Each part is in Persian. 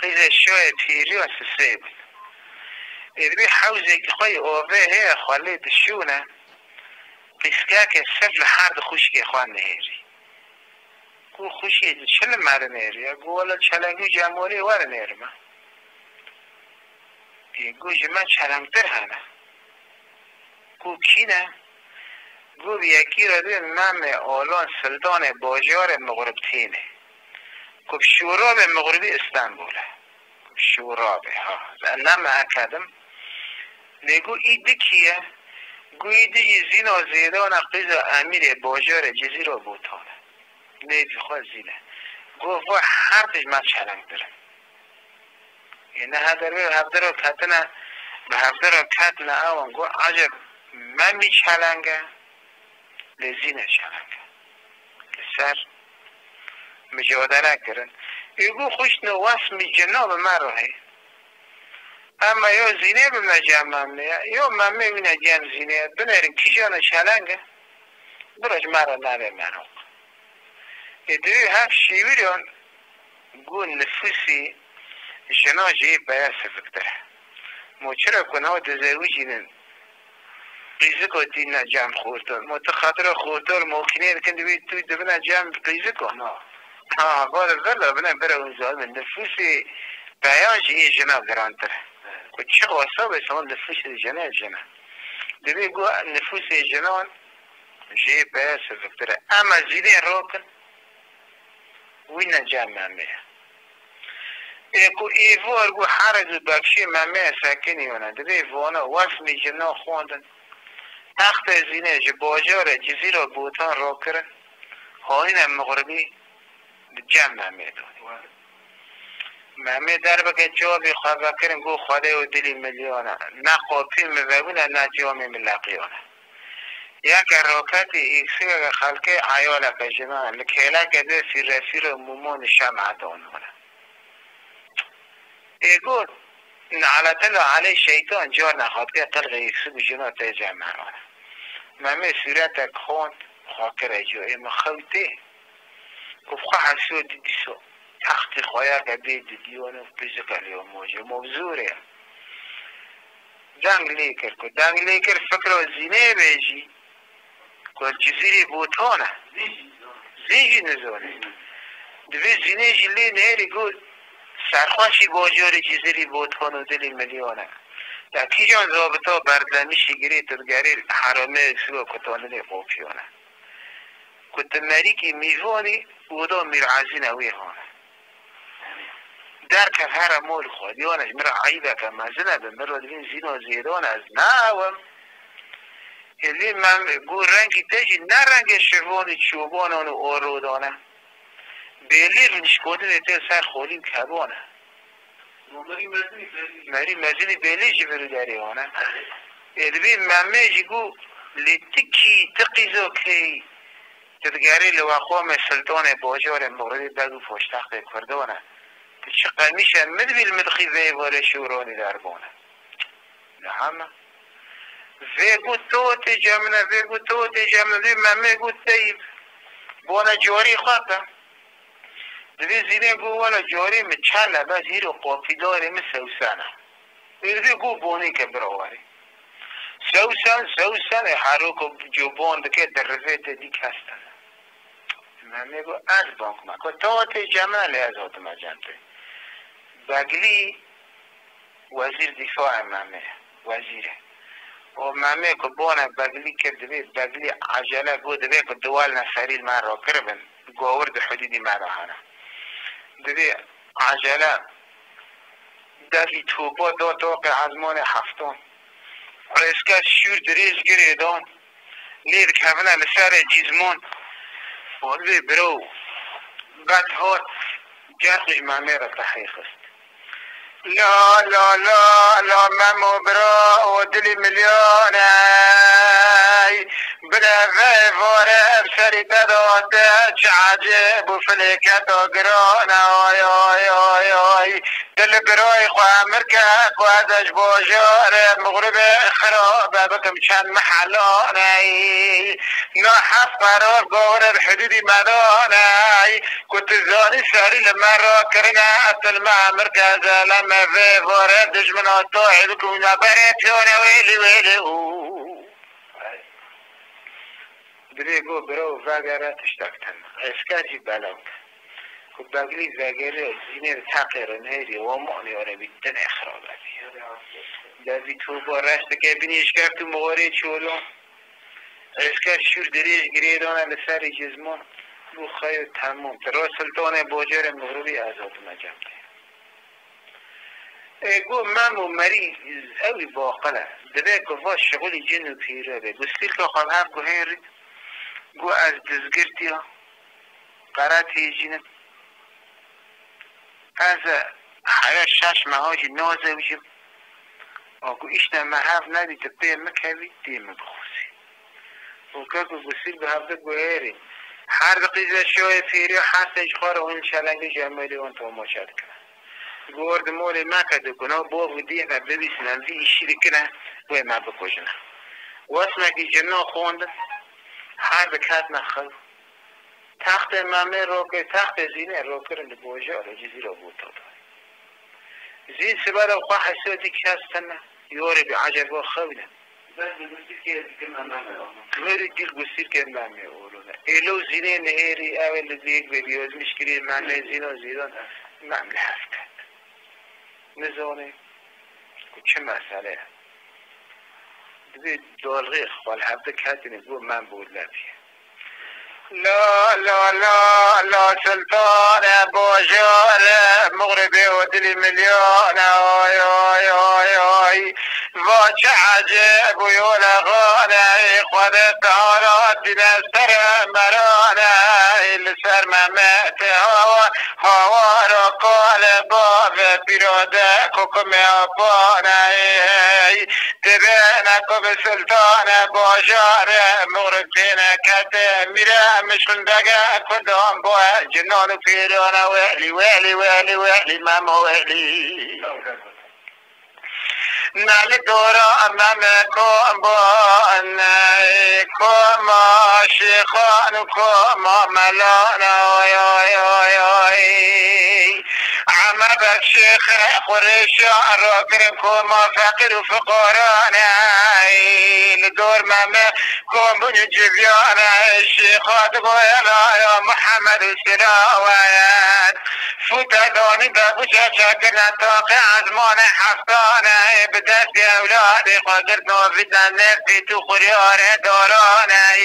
قیز شای پیری و سسه بود ادبی حوزه که خوی اوه هی خوالی دشونه قیسکه که سفل حرد خوشکی خواه نهیری گو خوشی چل مره نهیری گو والا چلنگو جمعولی وار نهیرم گو جمع چلنگتر هنه گو کی نه گو یکی را دوی نام آلان سلطان باجار مغرب تینه گو شوراب مغربی استانبوله شورابه ها نام اکادم نگو ایده کیه گو ایده زین و زیده و نقیز امیر باجار جزیره بوتانه نیدی خواه زینه گو وای حرفش من چلنگ دارم یعنی هفته رو کتنه به هفته رو کتنه اوان گو عجب من می چلنگه لزینه چلنگه لسر مجادله کرن ایگو خوش نواس می جناب من روحی اما یا زینه بمنا جمعم یا من میبینه جمع زینه بنرین کی جانه چلنگه براج مرا نره منوق دوی هفت شیویران گو نفوسی جناجی باید سفکتره موچرا کنه ها دزویجینن قیزکو دین جمع خوردن متخاطر خوردن موکنه رکن دوی توی دبنا جمع قیزکو ها بعد ذلا بنا برا اونزال من نفوسی بیان جی جناب درانتره که چه قواسا بسان نفوس جناب جناب دوی گو نفوس جنان جی باید سفکتره اما زیده روکن وين جامع ميه اكو ايفور گو حرج بخشي ممه ساكني وانا دبي فونا واسمي جنا خوندن تخت زینه باجار جزیره بوتان را کرن هاین مغربی جمع میدونی ممه در بکه جوابی خواه کرن گو خواده و دلی ملیانه نه قاپی مبونه نه جامع ملقیانه یک راکت ایکسی خلقه عیال کجمه لکیله کده سیر مومون شمع دانونه ایگو نعلتل علی شیطان جار نخواد که قلق ایکسی بجنه تا جمعانه ممه سیرت خوند خاکر ایجو ایم خوته کفخه حسو دیدیسو تخت خواه کده دیدیونه فیزیکالی و موضوعه دنگ لیکر فکر و زینه بیجی که جزیره بوتانه زیجی نزونه دوی زینه جلی نهری گود سرخوشی باجار جزیره بوتان و دلی ملیانه در کی جان زابطا بردمیشی گری ترگری حرامه سوا کتانه قوپیانه کتمری که میوانی اودا میرعزین اوی هانه در که هر مول خودیانش مرا عیبه که مزنه به مرا دوین زین و زیدان از ناوم یلی من گو رنگی تجی نه رنگ شفانی چوبانان و آرودانه بیلی رنشکوده دیتا سر خولیم کبانه مری مزینی بیلی جی برو داری آنه ادبی ممه جی گو لیتی کی تقیزو کی تدگاری لواقوام سلطان باجار مغربی بگو پشتخت کردانه چه قمیشه مدبیل مدخی ویوار شورانی دربانه نه همه ویگو توت جمنه دوی ممه گو تیب بانه جاری خواهده دوی زینه گو والا جاری مچله بس هیرو قافی داره سوسنه دوی گو بانی که براواری سوسن حروک جوبان که در رفیت دیک هستن ممه گو از بانک مکو توت جمنه لیازات مجنده بگلی وزیر دفاع ممه وزیره و ممه که بانه بگلی کرده بگلی عجله گو دوی که دوال نسریل من را کربن گاورد حدودی من را هنه دوی عجله دلی توبا دا تاق عزمان هفتان رسکت شور دریز گریدان لیر کفنه لسر جیزمان و دوی برو قد هات جرقش ممه را تحقیق است لا لا لا لا ممو برا و دلی ملیانه بلا غیفاره بسری تداده چه عجب و فلکت و گرانه آی آی آی آی دل برای خواه مرکه خوادش باجار مغرب خراب بکم چند محلانه نا حف قرار گوره بحدودی مدانه کت زانی ساری لمرا کرنا اتل مع مرکز لما في وارد دجمنا طاعي بكم نبرت يونا ويلي ويلي بريقو برو فاقرة تشتاكتن اسكاجي بلانك كباقلي فاقرة زينير تاقير نهيري ومعني وانا بيتن اخراباتي دازي توبا راستك بني اشكافتو مغاري چولو اسكاج شور دريج گريدانا لساري جزمون بو خير تمام ترى سلطان باجر مغربي آزاد مجمده گو من و مری اوی باقله دبه گفا شغل جن و پیره به گستیر که خواب هم گو هیری گو از دزگرتی ها قرات جنم از حیا شش مهاجی نازه وجم گو ایشنا محف ندی تبه مکوی دیم بخوزی و که گو گستیر به هفته گو هیری هر دقیقه شوی پیری و حسش خواره و این شلنگ جمعیلی و انتو ماشد کنه گورد مولی ما کده کنه باب دیگه ببیسنم وی ایشیری کنه و ما بکجنه واسمه که جنو خونده هر بکات نخل تخت مامه روکه تخت زینه روکرن بوجه رو جزی رو بود داد زین سباده و خواه حسودی که هستنه یوری بی عجب و خوینه مری دیل گسیر که مامه اولونه ایلو زینه نهیری اول دیگ بیوز مشکلی مامه زینو زیدان مامه هفته نزونه چه مسئله دوی دالغی خوال هفته کتینه گو من بود لبیه لا لا لا لا سلطان باجار مغربي ودلي مليون آي آي آي آي واش عجب ويولا غاني خود تارات بنستر مرانا السر ممت هوا را قال باب براده كوكم أبانا تبينك بسلطان باجار مغربين كده میره مشکل دگه کدام با جنان و پیران ویلی ویلی ویلی ویلی ماما ویلی نال دورا امام کم با نی کم شیخان و کم ملان آی آی آی آی عمه بک شیخ قریش را کرن کم فقیر و فقران لدور مامه کم بنی جبیان شیخات گویلا یا محمد سلاوات فتدانی بابوشا شاکرنا تاقی عزمان حفتانه بدست اولادی قدر نوفیدن نفی تو خوریار دارانه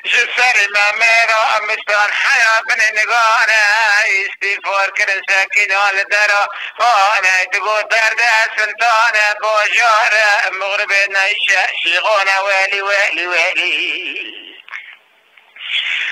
جسر ممیرا مستان حیا بن نگانه استیفار کرن ساکینال درا آنه تگو درد سلطانه باجار مغرب نیشه شیخانه ویلی ویلی ویلی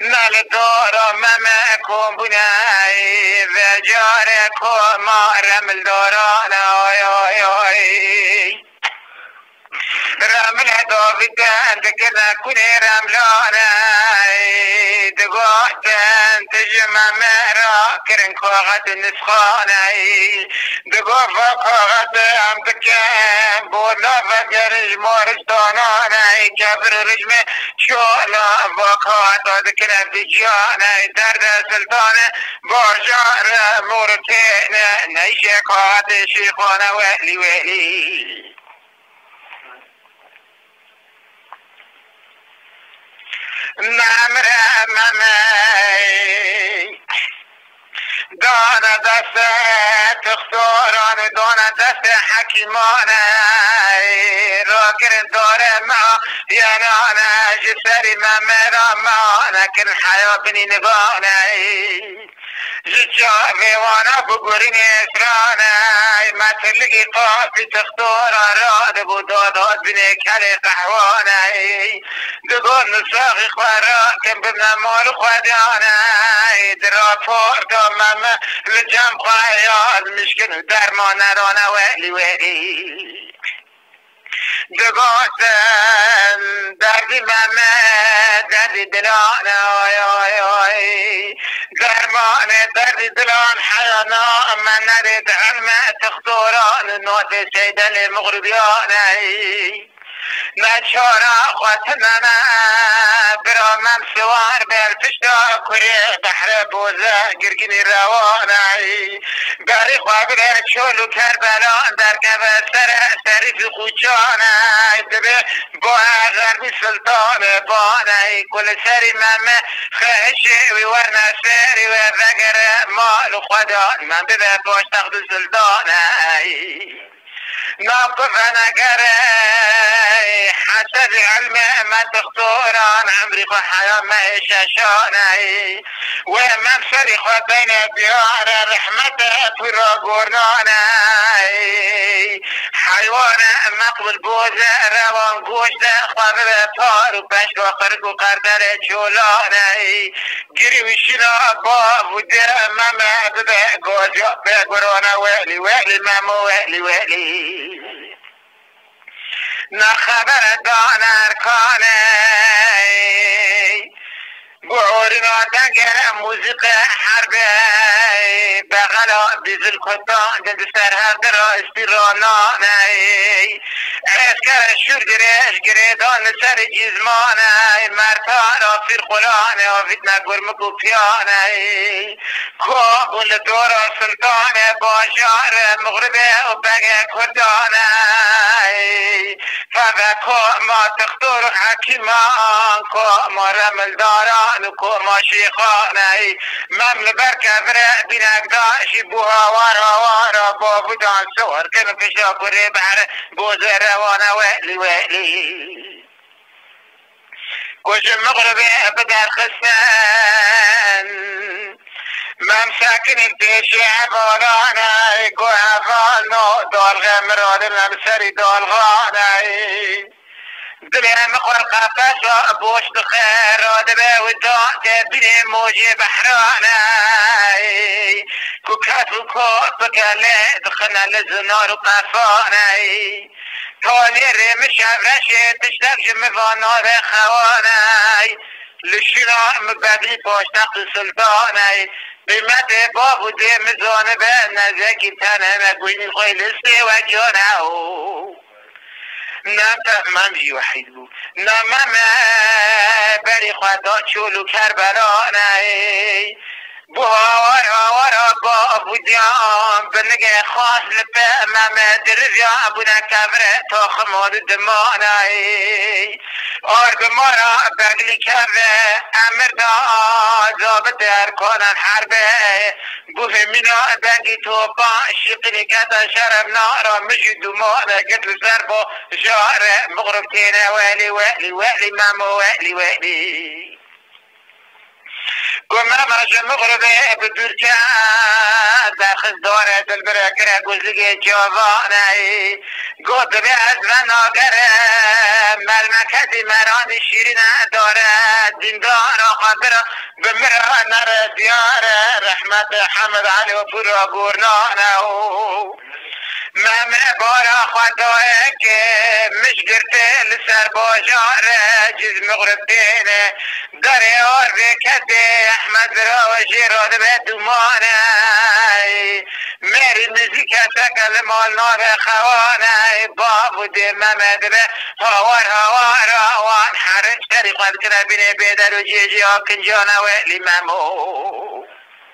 نال دارا ممه کن بنای و جاره کن ما رمل داران آی آی آی رمل داویدن دکرن کنی رملانه دگاهتن تجمع مرا کرن کاغت نسخانه دگاه کاغت هم دکن بولا و گرج مارستانانه کبر رجم شولا واقعات دکن دیجانه درد سلطانه باجار مورتینه نیشه کات شیخانه ویلی ویلی نمره ممی دانه دست تختاران دانه دست حکیمانه را کرن داره ما ینانه جسری ممی را ما نکن حیا بنی نگانه جا ویوانا بگورین اسرانه مطلقی قافی تختاران را دگو داداد بینه کل قحوانه دگو نساقی خوارا کم ببنا مال خودانه درا پورتا مم لجم خواهیاد مشکن درمان ندانه ویلی ویلی دقاتم دردی ممه دردی دلان آی آی آی درمان دردی دلان حیانا من ندید علم تخدوران نوت سیدل مغربیان نچارا خواتنا برا من سوار بالفشتا كوري بحر بوزا قرقني رواناي باري خوابنا شولو كربلا در قبل سري في خوشاناي دبي بوها غربي سلطان باناي كل سري ماما خشي وورنا سري وذكر مال خدا من ببه باش تاخد سلطاناي ناقف انا قري حسب علم ما تختوران عمري حياة ما شاشاني وما بصريخ بين ديار رحمته في قرناني حيوان مقبل بوزة روان قوش ده خواب بطار وبش وقرق وقردر جولاني قري وشنا باب وده ماما ببه قوزة بقرونا ويلي ويلي ماما ويلي ويلي نخبر دان ارکانه بعورنا دنگ موزیق حرب بغلا بیزل کتان دند سرهرد را استیرانانه اسکر شور گریش گریدان سر جزمانه مرتا را فیر خلانه آفید نگرمکو پیانه کابل دورا سلطانه باشار مغربه و بگه کردانه فبكو ما تختار حكيمان كو ما رمل داران كو ما شيخاني ممل بركة فرق بينك داشي بوها وارا وارا بابو دان صور كم في شاكوري بحر بوزر وانا ويلي ويلي كوش مغربي بدر خسان ما مساكن الديشي عبالانا يقو عفالنو دول غمرادنا بسري دول غاناي دلي مقوى القفص بوش بخير ودبا ودان تبني موجي بحراناي كوكات وكوت بقالي دخلنا للزنار وقفاناي تولي رمش عفرشي تشتاق جمفانا بخواناي لشنا مبادي باشتاق سلطاناي قيمت بابو دي مزانه به نزاكي تنه مقويني خوي لسي وجانه نام تفهم جي وحيد بو نام بري خدا چولو کربلانه بوها ورا بابو ديان بنقى خاص لبه مامد رفيا ابونا كبره تا خمال دمانه آرگ مارا بگلی کبه امر دا زابط در کنن حربه بوه مینا بگی توپا شیقنی کتا شرم نارا مجی دمانه قتل سر با جاره مغرب تینه ویلی ویلی ویلی مامو ویلی ویلی قم مرج مغربي بدوركا داخل دورة البركرة قزقي جواني قد بيعز مناقرة ملمكة مران شيرين دورة دين دارة خبرة بمرة نار ديارة رحمة حمد علي وفرا قرنانه مم بارا خدای که مش گرته لسر باجار جز مغربتینه داره آر بکده احمد برا و جیراد به دومانه میری نزیک تکل مال نار خوانه بابو دی ممد به هوار آوان حرش تری قد کنه بینه بیدر و جیجی آکن جانه ویلی ممو